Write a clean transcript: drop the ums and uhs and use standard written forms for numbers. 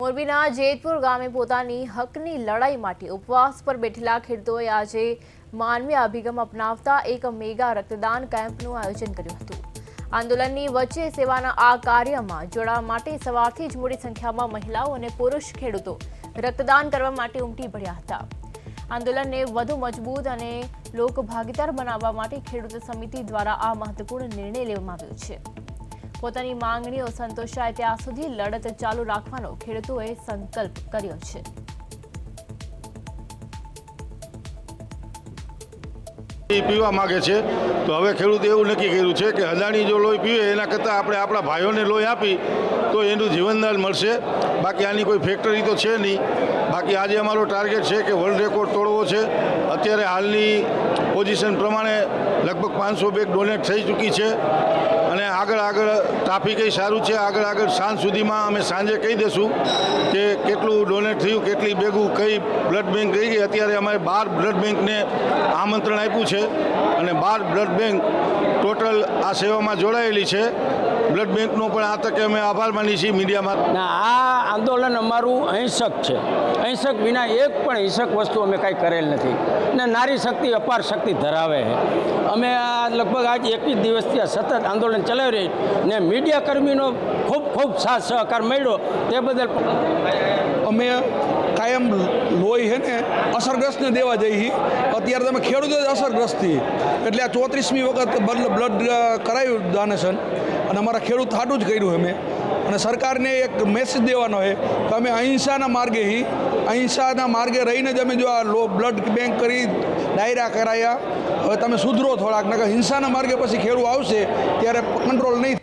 મોરબીના જેતપુર ગામે પોતાની હકની લડાઈ માટે ઉપવાસ પર બેઠેલા ખેડૂતોએ આજે માનવીય અભિગમ અપનાવતા એક મેગા રક્તદાન કેમ્પનું આયોજન કર્યું હતું। આંદોલનની વચ્ચે સેવાના આ કાર્યમાં જોડાવા માટે સવારથી જ મોટી સંખ્યામાં મહિલાઓ અને પુરુષ ખેડૂતો રક્તદાન કરવા માટે ઉમટી પડ્યા હતા। આંદોલનને વધુ મજબૂત અને લોકભાગીદાર બનાવવા માટે ખેડૂત સમિતિ દ્વારા આ મહત્વપૂર્ણ નિર્ણય લેવામાં આવ્યો છે। પોતાની માંગણીઓ સંતોષાય ત્યાં સુધી લડત ચાલુ રાખવાનો ખેડૂતોએ સંકલ્પ કર્યો છે। પીવા માંગે છે તો હવે ખેડૂતે એવું નક્કી કર્યું છે કે અદાણી જો લોહી પીવે એના કરતાં આપણે આપણા ભાઈઓને લોહી આપી તો એનું જીવનદાન મળશે। બાકી આની કોઈ ફેક્ટરી તો છે નહીં। બાકી આજે અમારો ટાર્ગેટ છે કે વર્લ્ડ રેકોર્ડ તોડવો છે। અત્યારે હાલની પોઝિશન પ્રમાણે લગભગ 500 બેગ ડોનેટ થઈ ચૂકી છે અને આગળ ટ્રાફિક સારું છે। આગળ સાંજ સુધીમાં અમે સાંજે કહી દઈશું કે કેટલું ડોનેટ થયું, કેટલી બેગું કઈ બ્લડ બેંક રહી ગઈ। અત્યારે અમારે 12 બ્લડ બેંકને આમંત્રણ આપ્યું છે અને 12 બ્લડ બેંક ટોટલ આ સેવામાં જોડાયેલી છે। બ્લડ બેંકનો પણ આ તકે અમે આભાર માની છીએ મીડિયામાં। આ આંદોલન અમારું અહિંસક છે। અહિંસક વિના એક પણ હિંસક વસ્તુ અમે કાંઈ કરેલ નથી ને નારી શક્તિ અપાર શક્તિ ધરાવે છે। અમે આ લગભગ આજ 21 દિવસથી સતત આંદોલન ચલાવી રહી ને મીડિયા કર્મીનો ખૂબ સાથ સહકાર મળ્યો તે બદલ અમે કાયમ લોહી છે ને અસરગ્રસ્તને દેવા જઈએ। અત્યારે તમે ખેડૂતો જ અસરગ્રસ્ત છીએ એટલે આ 34મી વખત બ્લડ કરાયું ડોનેશન અને અમારા ખેડૂત હાટું જ કર્યું અમે અને સરકારને એક મેસેજ દેવાનો છે કે અમે અહિંસાના માર્ગે રહીને જ અમે જો આ બ્લડ બેંક કરી ડાયરા કરાયા। હવે તમે સુધરો થોડાક નકર હિંસાના માર્ગે પછી ખેડૂત આવશે ત્યારે કંટ્રોલ નહીં